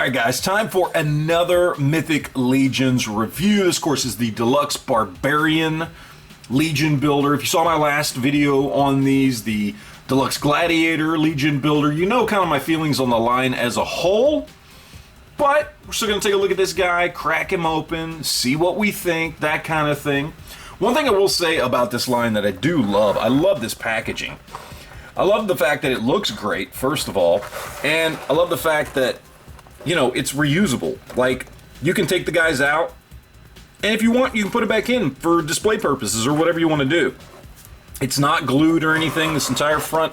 Alright guys, time for another Mythic Legions review. This, of course, is the Deluxe Barbarian Legion Builder. If you saw my last video on these, the Deluxe Gladiator Legion Builder, you know kind of my feelings on the line as a whole. But we're still going to take a look at this guy, crack him open, see what we think, that kind of thing. One thing I will say about this line that I do love, I love this packaging. I love the fact that it looks great, first of all, and I love the fact that, you know, it's reusable. Like, you can take the guys out, and if you want, you can put it back in for display purposes or whatever you want to do. It's not glued or anything. This entire front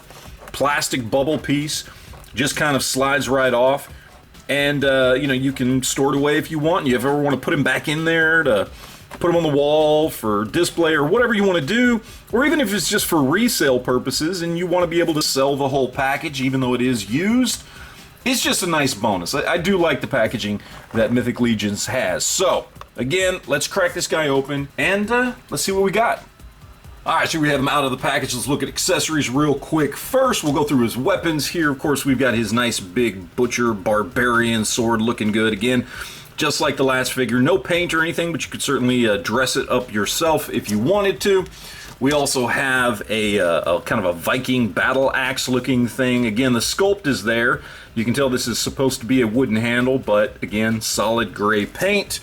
plastic bubble piece just kind of slides right off, and, you know, you can store it away if you want. You ever want to put them back in there to put them on the wall for display or whatever you want to do, or even if it's just for resale purposes and you want to be able to sell the whole package even though it is used, it's just a nice bonus. I do like the packaging that Mythic Legions has. So, again, let's crack this guy open and let's see what we got. Alright, so we have him out of the package. Let's look at accessories real quick. First, we'll go through his weapons here. Of course, we've got his nice big Butcher Barbarian sword looking good. Again, just like the last figure, no paint or anything, but you could certainly dress it up yourself if you wanted to. We also have a kind of a Viking battle axe looking thing. Again, the sculpt is there. You can tell this is supposed to be a wooden handle, but again, solid gray paint.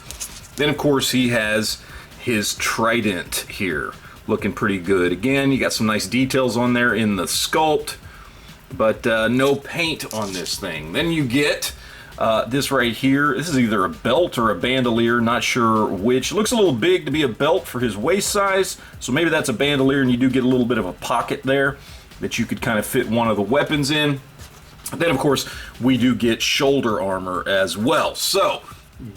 Then, of course, he has his trident here, looking pretty good. Again, you got some nice details on there in the sculpt, but no paint on this thing. Then you get this right here. This is either a belt or a bandolier, not sure which. It looks a little big to be a belt for his waist size, so maybe that's a bandolier, and you do get a little bit of a pocket there that you could kind of fit one of the weapons in. Then, of course, we do get shoulder armor as well. So,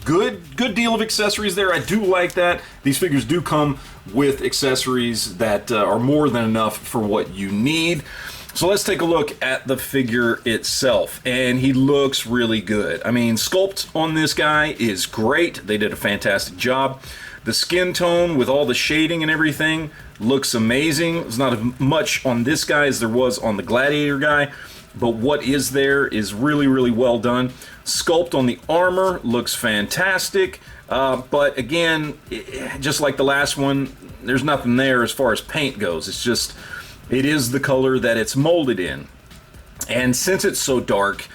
good deal of accessories there. I do like that. These figures do come with accessories that are more than enough for what you need. So let's take a look at the figure itself, and he looks really good. I mean, sculpt on this guy is great. They did a fantastic job. The skin tone with all the shading and everything looks amazing. There's not as much on this guy as there was on the Gladiator guy, but what is there is really, really well done. Sculpt on the armor looks fantastic, but again, just like the last one, there's nothing there as far as paint goes. It's just, it is the color that it's molded in. And since it's so dark,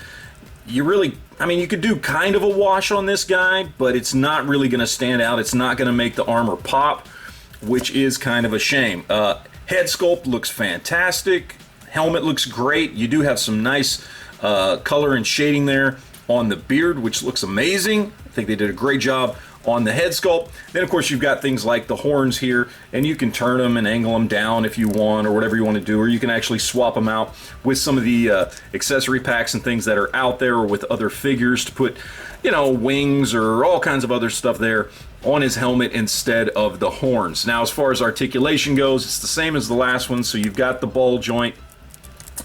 you really, I mean, you could do kind of a wash on this guy, but it's not really going to stand out. It's not going to make the armor pop, which is kind of a shame. Head sculpt looks fantastic. Helmet looks great. You do have some nice color and shading there on the beard, which looks amazing. I think they did a great job on the head sculpt. Then, of course, you've got things like the horns here, and you can turn them and angle them down if you want, or whatever you want to do, or you can actually swap them out with some of the accessory packs and things that are out there, or with other figures to put, you know, wings or all kinds of other stuff there on his helmet instead of the horns. Now, as far as articulation goes, it's the same as the last one, so you've got the ball joint,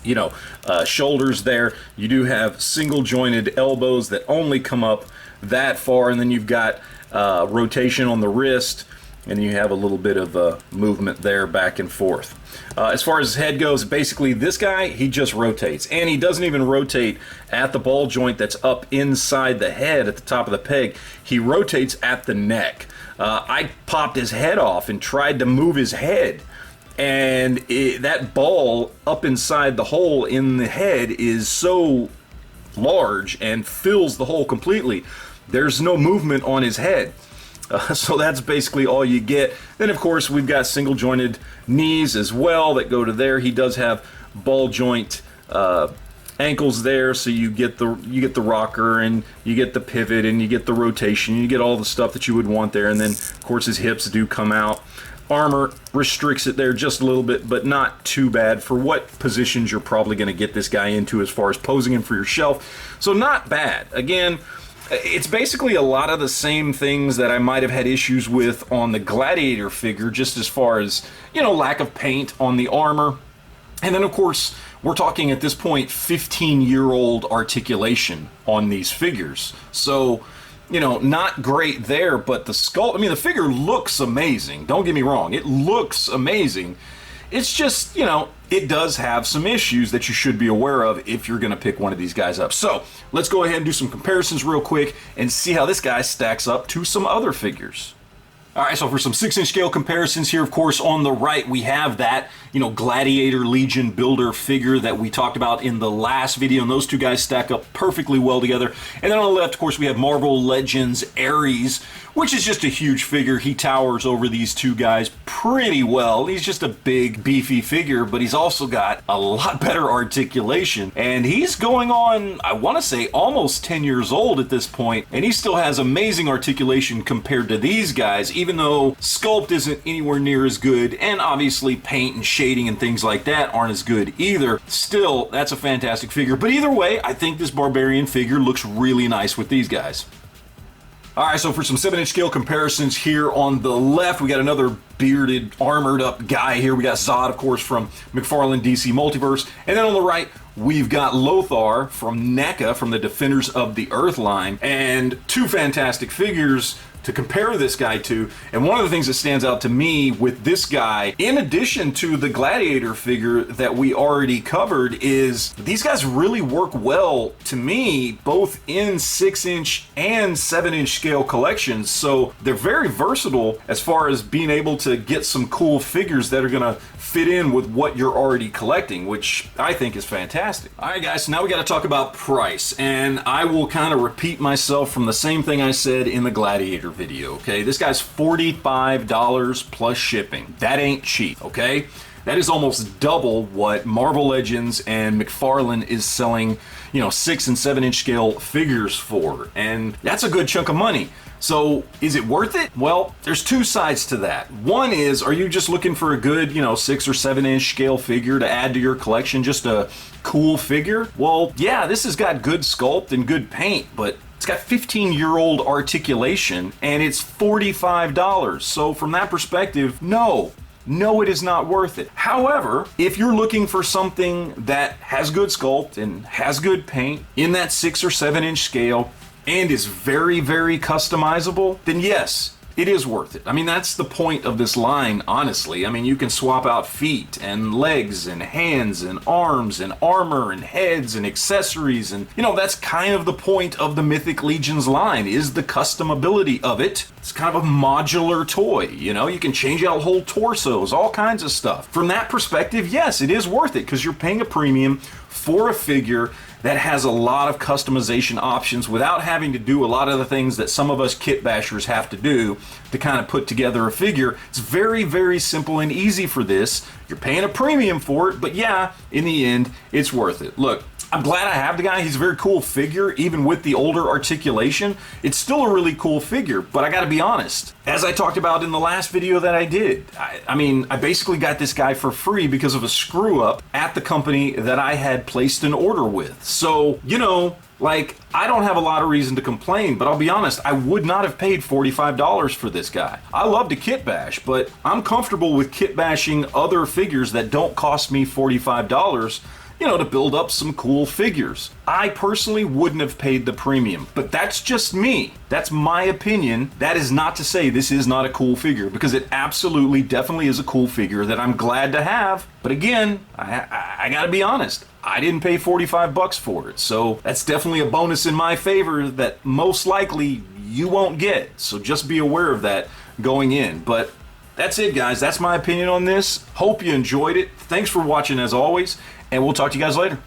you know, shoulders there. You do have single jointed elbows that only come up that far, and then you've got rotation on the wrist, and you have a little bit of movement there back and forth. As far as his head goes, basically this guy, he just rotates, and he doesn't even rotate at the ball joint that's up inside the head at the top of the peg. He rotates at the neck. I popped his head off and tried to move his head, and that ball up inside the hole in the head is so large and fills the hole completely. There's no movement on his head. So that's basically all you get. Then, of course, we've got single jointed knees as well that go to there. He does have ball joint ankles there, so you get the rocker, and you get the pivot, and you get the rotation, you get all the stuff that you would want there. And then, of course, his hips do come out. Armor restricts it there just a little bit, but not too bad for what positions you're probably going to get this guy into as far as posing him for your shelf. So not bad. Again, it's basically a lot of the same things that I might have had issues with on the Gladiator figure, just as far as, you know, lack of paint on the armor. And then, of course, we're talking at this point 15-year-old articulation on these figures. So, you know, not great there, but the sculpt, I mean, the figure looks amazing. Don't get me wrong. It looks amazing. It's just, you know, it does have some issues that you should be aware of if you're going to pick one of these guys up. So let's go ahead and do some comparisons real quick and see how this guy stacks up to some other figures. All right, so for some 6-inch scale comparisons here, of course, on the right, we have that, you know, Gladiator Legion Builder figure that we talked about in the last video, and those two guys stack up perfectly well together. And then on the left, of course, we have Marvel Legends Ares, which is just a huge figure. He towers over these two guys pretty well. He's just a big, beefy figure, but he's also got a lot better articulation. And he's going on, I want to say, almost 10 years old at this point, and he still has amazing articulation compared to these guys, even though sculpt isn't anywhere near as good, and obviously paint and shading and things like that aren't as good either. Still, that's a fantastic figure. But either way, I think this Barbarian figure looks really nice with these guys. All right, so for some 7-inch scale comparisons here on the left, we got another bearded, armored up guy here. We got Zod, of course, from McFarlane DC Multiverse. And then on the right, we've got Lothar from NECA, from the Defenders of the Earth line. And two fantastic figures to compare this guy to. And one of the things that stands out to me with this guy, in addition to the Gladiator figure that we already covered, is these guys really work well to me, both in 6-inch and 7-inch scale collections. So they're very versatile as far as being able to get some cool figures that are gonna fit in with what you're already collecting, which I think is fantastic. All right, guys, so now we got to talk about price, and I will kind of repeat myself from the same thing I said in the Gladiator video, okay? This guy's $45 plus shipping. That ain't cheap, okay? That is almost double what Marvel Legends and McFarlane is selling, you know, 6 and 7-inch scale figures for, and that's a good chunk of money. So is it worth it? Well, there's two sides to that. One is, are you just looking for a good, you know, 6 or 7-inch scale figure to add to your collection, just a cool figure? Well, yeah, this has got good sculpt and good paint, but it's got 15-year-old articulation and it's $45. So from that perspective, no, it is not worth it. However, if you're looking for something that has good sculpt and has good paint in that 6 or 7-inch scale, and is very, very customizable, then yes, it is worth it. I mean, that's the point of this line, honestly. I mean, you can swap out feet and legs and hands and arms and armor and heads and accessories, and, you know, that's kind of the point of the Mythic Legions line, is the customability of it. It's kind of a modular toy, you know? You can change out whole torsos, all kinds of stuff. From that perspective, yes, it is worth it, because you're paying a premium for a figure that has a lot of customization options without having to do a lot of the things that some of us kit bashers have to do to kind of put together a figure. It's very, very simple and easy for this. You're paying a premium for it, but yeah, in the end, it's worth it. Look, I'm glad I have the guy. He's a very cool figure, even with the older articulation. It's still a really cool figure, but I gotta be honest. As I talked about in the last video that I did, I mean, I basically got this guy for free because of a screw up at the company that I had placed an order with. So, you know, like, I don't have a lot of reason to complain, but I'll be honest, I would not have paid $45 for this guy. I love to kit bash, but I'm comfortable with kit bashing other figures that don't cost me $45, you know, to build up some cool figures. I personally wouldn't have paid the premium, but that's just me. That's my opinion. That is not to say this is not a cool figure, because it absolutely, definitely is a cool figure that I'm glad to have. But again, I gotta be honest, I didn't pay 45 bucks for it. So that's definitely a bonus in my favor that most likely you won't get. So just be aware of that going in. But that's it, guys. That's my opinion on this. Hope you enjoyed it. Thanks for watching as always, and we'll talk to you guys later.